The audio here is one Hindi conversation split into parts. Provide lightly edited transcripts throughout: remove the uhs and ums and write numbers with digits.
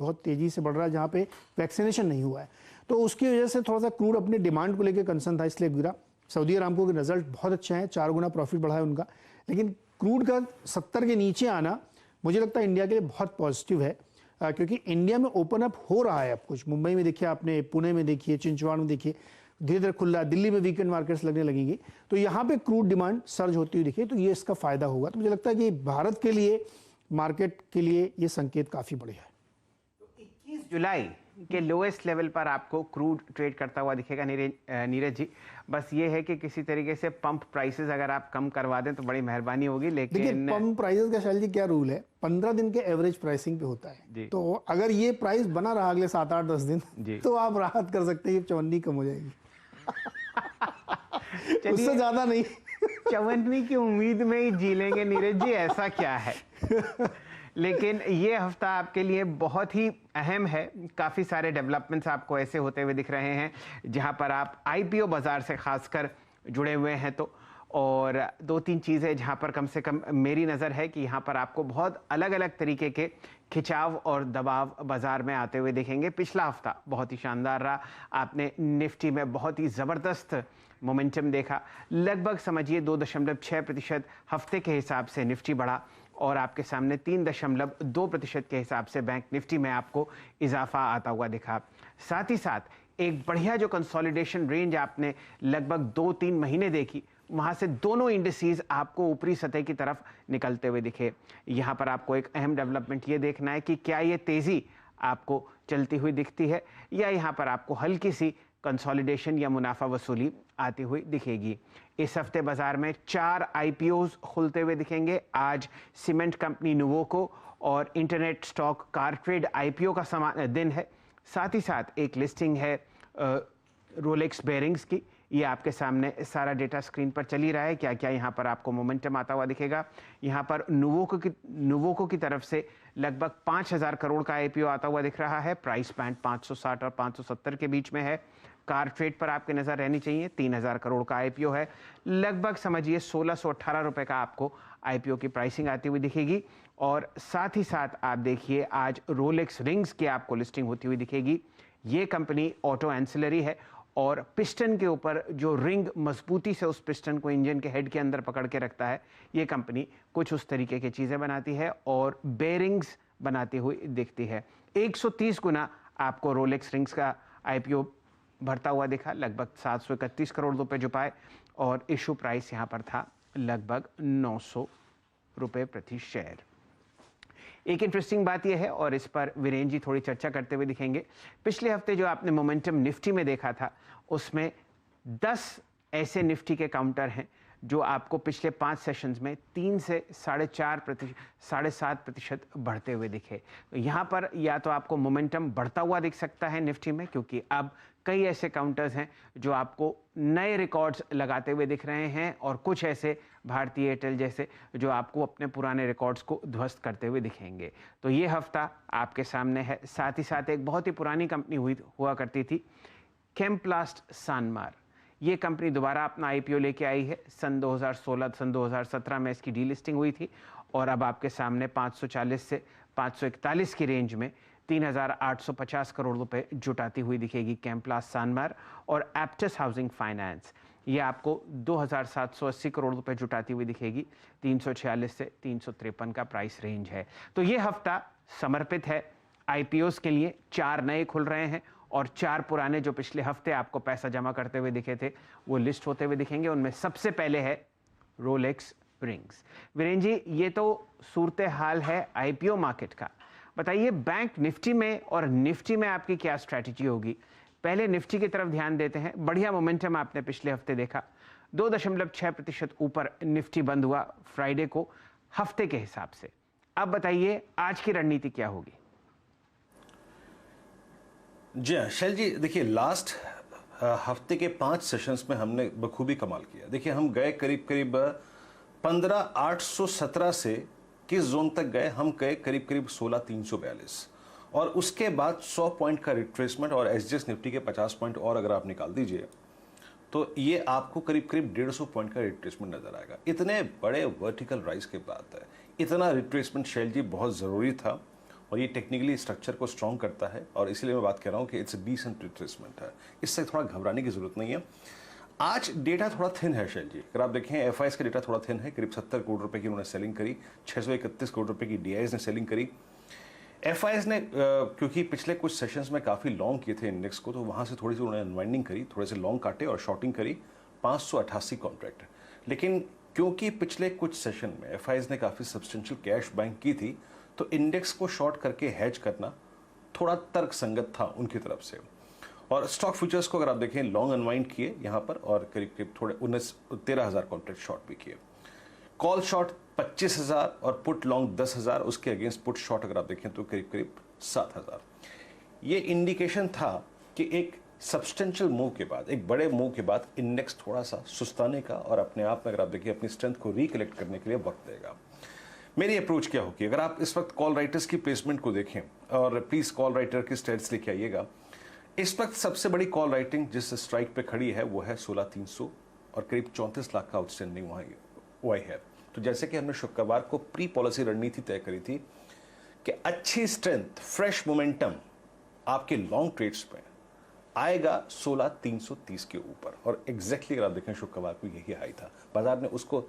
बहुत तेज़ी से बढ़ रहा है जहाँ पे वैक्सीनेशन नहीं हुआ है। तो उसकी वजह से थोड़ा सा क्रूड अपनी डिमांड को लेकर कंसर्न था, इसलिए गिरा। सऊदी अरामको के रिजल्ट बहुत अच्छे हैं, 4 गुना प्रॉफिट बढ़ा है उनका, लेकिन क्रूड का 70 के नीचे आना मुझे लगता है इंडिया के लिए बहुत पॉजिटिव है, क्योंकि इंडिया में ओपन अप हो रहा है अब कुछ। मुंबई में देखिए आपने, पुणे में देखिए, चिंचवाड़ में देखिए, धीरे धीरे खुल रहा है, दिल्ली में वीकेंड मार्केट्स लगने लगेंगी, तो यहाँ पे क्रूड डिमांड सर्ज होती हुई दिखे, तो ये इसका फायदा होगा। तो मुझे लगता है कि भारत के लिए, मार्केट के लिए ये संकेत काफ़ी बढ़िया है। 21 जुलाई के लोएस्ट लेवल पर आपको क्रूड ट्रेड करता हुआ दिखेगा नीरज जी। बस ये है कि किसी तरीके से पंप प्राइसेस अगर आप कम करवा दें तो बड़ी मेहरबानी होगी। लेकिन देखिए पंप प्राइसेस का शैल जी क्या रूल है, 15 दिन के एवरेज प्राइसिंग पे होता है, तो अगर ये प्राइस बना रहा अगले 7-8-10 दिन तो आप राहत कर सकते हैं, चवन्नी कम हो जाएगी। उससे ज्यादा नहीं। चवन्नी की उम्मीद में ही जी लेंगे नीरज जी, ऐसा क्या है। लेकिन ये हफ्ता आपके लिए बहुत ही अहम है। काफ़ी सारे डेवलपमेंट्स आपको ऐसे होते हुए दिख रहे हैं जहां पर आप आईपीओ बाजार से खासकर जुड़े हुए हैं। तो और 2-3 चीज़ें जहां पर कम से कम मेरी नज़र है कि यहां पर आपको बहुत अलग अलग तरीके के खिंचाव और दबाव बाजार में आते हुए दिखेंगे। पिछला हफ्ता बहुत ही शानदार रहा। आपने निफ्टी में बहुत ही ज़बरदस्त मोमेंटम देखा, लगभग समझिए 2.6% हफ्ते के हिसाब से निफ्टी बढ़ा, और आपके सामने 3.2% के हिसाब से बैंक निफ्टी में आपको इजाफा आता हुआ दिखा। साथ ही साथ एक बढ़िया जो कंसोलिडेशन रेंज आपने लगभग 2-3 महीने देखी, वहां से दोनों इंडिसेस आपको ऊपरी सतह की तरफ निकलते हुए दिखे। यहां पर आपको एक अहम डेवलपमेंट ये देखना है कि क्या ये तेजी आपको चलती हुई दिखती है या यहां पर आपको हल्की सी कंसोलिडेशन या मुनाफा वसूली आती हुई दिखेगी। इस हफ्ते बाजार में 4 आईपीओज खुलते हुए दिखेंगे। आज सीमेंट कंपनी नुवोको और इंटरनेट स्टॉक कारट्रेड आईपीओ का दिन है। साथ ही साथ एक लिस्टिंग है रोलेक्स बेयरिंग्स की। ये आपके सामने सारा डेटा स्क्रीन पर चल ही रहा है। क्या क्या यहाँ पर आपको मोमेंटम आता हुआ दिखेगा। यहाँ पर नुवोको की तरफ से लगभग 5,000 करोड़ का आईपीओ आता हुआ दिख रहा है। प्राइस बैंड 560 और 570 के बीच में है। कार ट्रेड पर आपकी नज़र रहनी चाहिए, 3,000 करोड़ का आईपीओ है। लगभग समझिए 1,618 रुपये का आपको आईपीओ की प्राइसिंग आती हुई दिखेगी। और साथ ही साथ आप देखिए आज रोलेक्स रिंग्स की आपको लिस्टिंग होती हुई दिखेगी। ये कंपनी ऑटो एंसिलरी है और पिस्टन के ऊपर जो रिंग मजबूती से उस पिस्टन को इंजन के हेड के अंदर पकड़ के रखता है, ये कंपनी कुछ उस तरीके की चीज़ें बनाती है और बेयरिंग्स बनाती हुई दिखती है। 130 गुना आपको रोलेक्स रिंग्स का आईपीओ बढ़ता हुआ दिखा, लगभग 731 करोड़ रुपए जुटाए और इशू प्राइस यहाँ पर था लगभग 900 रुपये प्रति शेयर। एक इंटरेस्टिंग बात यह है और इस पर वीरेंद्र जी थोड़ी चर्चा करते हुए दिखेंगे। पिछले हफ्ते जो आपने मोमेंटम निफ्टी में देखा था, उसमें 10 ऐसे निफ्टी के काउंटर हैं जो आपको पिछले 5 सेशंस में 3 से 7.5% बढ़ते हुए दिखे। यहाँ पर या तो आपको मोमेंटम बढ़ता हुआ दिख सकता है निफ्टी में, क्योंकि अब कई ऐसे काउंटर्स हैं जो आपको नए रिकॉर्ड्स लगाते हुए दिख रहे हैं और कुछ ऐसे भारतीय एयरटेल जैसे जो आपको अपने पुराने रिकॉर्ड्स को ध्वस्त करते हुए दिखेंगे। तो ये हफ्ता आपके सामने है। साथ ही साथ एक बहुत ही पुरानी कंपनी हुआ करती थी, केमप्लास्ट सानमार। ये कंपनी दोबारा अपना आईपीओ लेके आई है। सन 2016 सन 2017 में इसकी डीलिस्टिंग हुई थी और अब आपके सामने 540 से 541 की रेंज में 3,850 करोड़ रुपए जुटाती हुई दिखेगी केमप्लास्ट सानमार। और एप्टस हाउसिंग फाइनेंस, ये आपको 2,780 करोड़ रुपए जुटाती हुई दिखेगी। 346 से 353 का प्राइस रेंज है। तो ये हफ्ता समर्पित है आईपीओस के लिए। 4 नए खुल रहे हैं और 4 पुराने जो पिछले हफ्ते आपको पैसा जमा करते हुए दिखे थे वो लिस्ट होते हुए दिखेंगे। उनमें सबसे पहले है रोलेक्स रिंग्स। वीरेंद्र जी, ये तो सूरत हाल है आईपीओ मार्केट का। बताइए बैंक निफ्टी में और निफ्टी में आपकी क्या स्ट्रैटेजी होगी। पहले निफ्टी की तरफ ध्यान देते हैं। बढ़िया मोमेंटम आपने पिछले हफ्ते देखा, 2.6% ऊपर निफ्टी बंद हुआ फ्राइडे को हफ्ते के हिसाब से। अब बताइए आज की रणनीति क्या होगी। जी हाँ शैल जी, देखिए लास्ट हफ्ते के 5 सेशंस में हमने बखूबी कमाल किया। देखिए हम गए करीब 15,817 से किस जोन तक गए, हम गए करीब 16,342 और उसके बाद 100 पॉइंट का रिट्रेसमेंट और एसजीएस निफ्टी के 50 पॉइंट और अगर आप निकाल दीजिए तो ये आपको करीब 150 पॉइंट का रिट्रेसमेंट नजर आएगा। इतने बड़े वर्टिकल राइज के बाद इतना रिट्रेसमेंट शैल जी बहुत ज़रूरी था और ये टेक्निकली स्ट्रक्चर को स्ट्रॉन्ग करता है, और इसलिए मैं बात कर रहा हूँ कि इट्स अ डिसेंट रिट्रेसमेंट है, इससे थोड़ा घबराने की जरूरत नहीं है। आज डेटा थोड़ा थिन है शैल जी, अगर आप देखें एफआईएस का डेटा थोड़ा थिन है, करीब 70 करोड़ रुपए की उन्होंने सेलिंग करी, 631 करोड़ रुपए की डीआईएस ने सेलिंग करी। एफआईएस ने क्योंकि पिछले कुछ सेशंस में काफ़ी लॉन्ग किए थे इंडेक्स को, तो वहाँ से थोड़ी सी उन्होंने अनवाइंडिंग करी, थोड़े से लॉन्ग काटे और शॉर्टिंग करी 588 कॉन्ट्रैक्ट। लेकिन क्योंकि पिछले कुछ सेशन में एफआईएस ने काफ़ी सब्सटेंशियल कैश बैंक की थी, तो इंडेक्स को शॉर्ट करके हैज करना थोड़ा तर्कसंगत था उनकी तरफ से। और स्टॉक फ्यूचर्स को अगर आप देखें लॉन्ग अनवाइंड किए यहाँ पर, और करीब करीब थोड़े 13,000 कॉन्ट्रैक्ट शॉर्ट भी किए। कॉल शॉर्ट 25,000 और पुट लॉन्ग 10,000, उसके अगेंस्ट पुट शॉर्ट अगर आप देखें तो करीब करीब 7,000। ये इंडिकेशन था कि एक सब्सटेंशियल मूव के बाद, एक बड़े मूव के बाद इंडेक्स थोड़ा सा सुस्ताने का और अपने आप में अगर आप देखिए अपनी स्ट्रेंथ को रिकलेक्ट करने के लिए वक्त देगा। मेरी अप्रोच क्या होगी, अगर आप इस वक्त कॉल राइटर्स की प्लेसमेंट को देखें, और प्लीज कॉल राइटर की स्टेट्स लेके आइएगा, इस वक्त सबसे बड़ी कॉल राइटिंग जिस स्ट्राइक पे खड़ी है वो है 16,300 और करीब 34 लाख का आउटस्टैंडिंग वही है। तो जैसे कि हमने शुक्रवार को प्री पॉलिसी रणनीति तय करी थी कि अच्छी स्ट्रेंथ, फ्रेश मोमेंटम आपके लॉन्ग ट्रेड्स में आएगा 16,330 के ऊपर, और एग्जैक्टली अगर आप देखें शुक्रवार को यही हाई था, बाजार ने उसको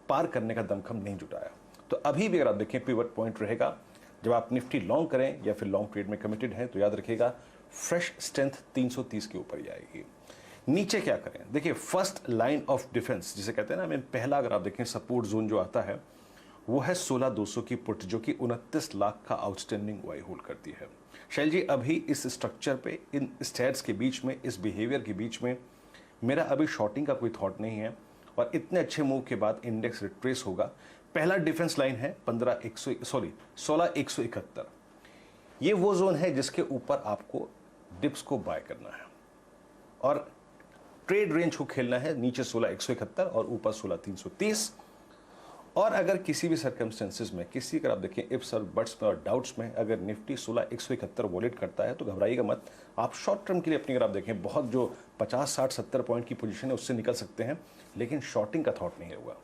पार करने का दमखम नहीं जुटाया। तो अभी भी अगर आप देखें पिवट पॉइंट रहेगा, जब आप निफ्टी लॉन्ग करें या फिर लॉन्ग ट्रेड में कमिटेड हैं तो याद रखिएगा फ्रेश स्ट्रेंथ 330 के ऊपर ही आएगी। नीचे क्या करें, देखिए फर्स्ट लाइन ऑफ डिफेंस जिसे कहते हैं ना, पहला अगर आप देखें सपोर्ट जोन जो आता है वो है 16,200 की पुट, जो कि 29 लाख का आउटस्टैंडिंग वाई होल्ड करती है। शैल जी, अभी इस स्ट्रक्चर पे, इन स्टेट्स के बीच में, इस बिहेवियर के बीच में मेरा अभी शॉर्टिंग का कोई थॉट नहीं है, और इतने अच्छे मूव के बाद इंडेक्स रिट्रेस होगा। पहला डिफेंस लाइन है 16,171। ये वो जोन है जिसके ऊपर आपको डिप्स को बाय करना है, और ट्रेड रेंज को खेलना है नीचे 16,171 और ऊपर 16,330। और अगर किसी भी सर्कमस्टेंसेस में, किसी अगर आप देखें इफ्स और बट्स में और डाउट्स में, अगर निफ्टी 16,171 वॉलेट करता है तो घबराइएगा मत। आप शॉर्ट टर्म के लिए अपनी अगर आप देखें बहुत जो 50, 60, 70 पॉइंट की पोजीशन है उससे निकल सकते हैं, लेकिन शॉर्टिंग का थॉट नहीं होगा।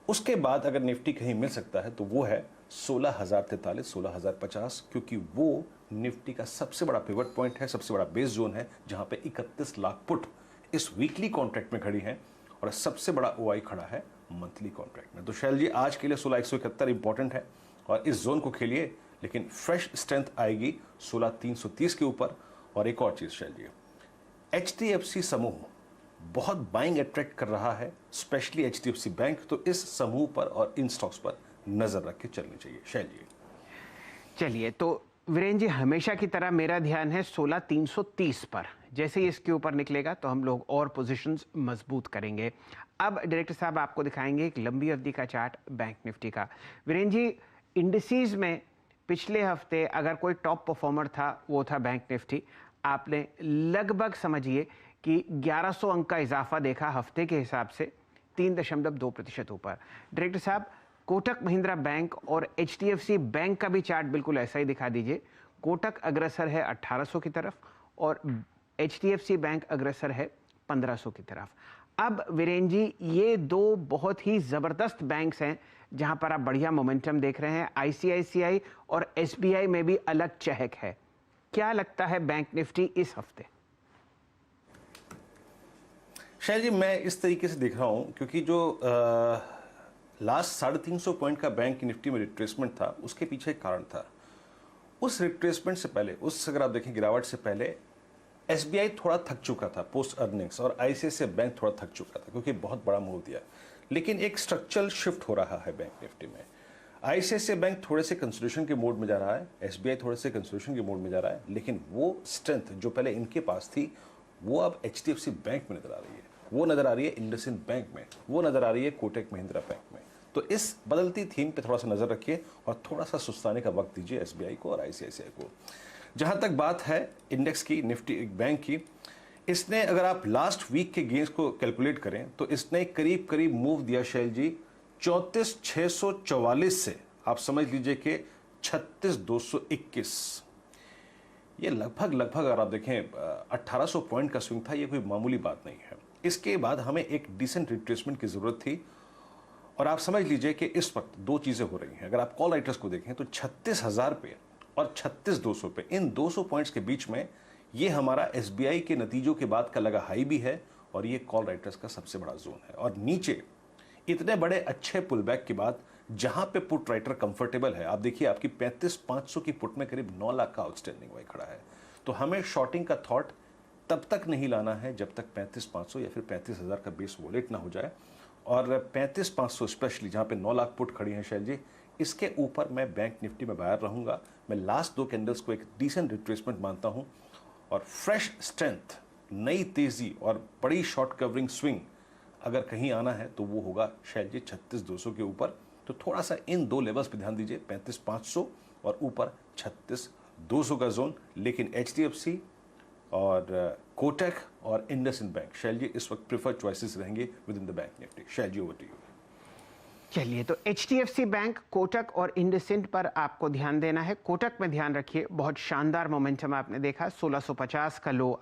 उसके बाद अगर निफ्टी कहीं मिल सकता है तो वो है 16,043, 16,050, क्योंकि वो निफ्टी का सबसे बड़ा पिवट पॉइंट है, सबसे बड़ा बेस जोन है, जहां पे 31 लाख पुट इस वीकली कॉन्ट्रैक्ट में खड़ी है, और सबसे बड़ा ओआई खड़ा है मंथली कॉन्ट्रैक्ट में। तो शैल जी, आज के लिए 16,171 इंपॉर्टेंट है और इस जोन को खेलिए, लेकिन फ्रेश स्ट्रेंथ आएगी 16,330 के ऊपर। और एक और चीज शैल जी, HDFC समूह बहुत बाइंग अट्रैक्ट कर रहा है, स्पेशली HDFC बैंक, तो इस समूह पर और इन स्टॉक्स पर नजर रख के चलनी चाहिए। शैल जी चलिए, तो वीरेंद्र जी, हमेशा की तरह मेरा ध्यान है 16,330 पर। जैसे ही इसके ऊपर निकलेगा तो हम लोग और पोजीशंस मजबूत करेंगे। अब डायरेक्टर साहब आपको दिखाएंगे एक लंबी अवधि का चार्ट बैंक निफ्टी का। वीरेंद्र जी, इंडिसेस में पिछले हफ्ते अगर कोई टॉप परफॉर्मर था वो था बैंक निफ्टी। आपने लगभग समझिए कि 1100 अंक का इजाफा देखा हफ्ते के हिसाब से, 3.2% ऊपर। डायरेक्टर साहब, कोटक महिंद्रा बैंक और HDFC बैंक का भी चार्ट बिल्कुल ऐसा ही दिखा दीजिए। कोटक अग्रसर है 1800 की तरफ और HDFC बैंक अग्रसर है 1500 की तरफ। अब वीरेंद्र जी, ये दो बहुत ही ज़बरदस्त बैंक्स हैं जहां पर आप बढ़िया मोमेंटम देख रहे हैं। ICICI और SBI में भी अलग चहक है। क्या लगता है बैंक निफ्टी इस हफ्ते? शैल जी, मैं इस तरीके से देख रहा हूं, क्योंकि जो लास्ट 350 पॉइंट का बैंक निफ्टी में रिट्रेसमेंट था, उसके पीछे एक कारण था। उस रिट्रेसमेंट से पहले, उस अगर आप देखें गिरावट से पहले, SBI थोड़ा थक चुका था पोस्ट अर्निंग्स, और ICICI बैंक थोड़ा थक चुका था क्योंकि बहुत बड़ा मूव दिया। लेकिन एक स्ट्रक्चरल शिफ्ट हो रहा है बैंक निफ्टी में। ICICI बैंक थोड़े से कंसोलिडेशन के मोड में जा रहा है, SBI थोड़े से कंसोलिडेशन के मोड में जा रहा है, लेकिन वो स्ट्रेंथ जो पहले इनके पास थी वो अब HDFC बैंक में नजर आ रही है, वो नजर आ रही है इंडसइंड बैंक में, वो नजर आ रही है कोटक महिंद्रा बैंक में। तो इस बदलती थीम पे थोड़ा सा नजर रखिए और थोड़ा सा सुस्ताने का वक्त दीजिए SBI को और ICICI को। जहां तक बात है इंडेक्स की, निफ्टी बैंक की, इसने अगर आप लास्ट वीक के गेंस को कैलकुलेट करें तो इसने करीब करीब मूव दिया शैल जी 34,644 से, आप समझ लीजिए कि 36,221। ये लगभग अगर आप देखें 1800 पॉइंट का स्विंग था, ये कोई मामूली बात नहीं है। इसके बाद हमें एक डिसेंट रिट्रेसमेंट की जरूरत थी, और आप समझ लीजिए कि इस वक्त दो चीजें हो रही हैं। अगर आप कॉल राइटर्स को देखें तो 36,000 पे और 36,200 पे, इन 200 पॉइंट्स के बीच में ये हमारा एसबीआई के नतीजों के बाद का लगा हाई भी है और ये कॉल राइटर्स का सबसे बड़ा जोन है। और नीचे इतने बड़े अच्छे पुल बैक के बाद जहां पे पुट राइटर कंफर्टेबल है, आप देखिए आपकी 35,500 की पुट में करीब 9 लाख का आउटस्टैंडिंग वाई खड़ा है। तो हमें शॉर्टिंग का थॉट तब तक नहीं लाना है जब तक 35,500 या फिर 35,000 का बेस वॉलेट ना हो जाए। और 35,500 स्पेशली जहां पे 9 लाख पुट खड़ी हैं शैल जी, इसके ऊपर मैं बैंक निफ्टी में बायर रहूंगा। मैं लास्ट 2 कैंडल्स को एक डिसेंट रिट्रेसमेंट मानता हूं और फ्रेश स्ट्रेंथ, नई तेजी और बड़ी शॉर्ट कवरिंग स्विंग अगर कहीं आना है तो वो होगा शैल जी 36,200 के ऊपर। तो थोड़ा सा इन 2 लेवल्स पे ध्यान दीजिए, 35,500 और ऊपर 36,200 का जोन। लेकिन एचडीएफसी और कोटक और इंडसइंड बैंक शैल जी इस वक्त प्रिफर्ड चॉइसेस रहेंगे within the bank Nifty. Shail ji, over to you. चलिए, तो एचडीएफसी बैंक, कोटक और इंडसइंड पर आपको ध्यान देना है। कोटक में ध्यान रखिए, बहुत शानदार मोमेंटम आपने देखा, 1650 का लो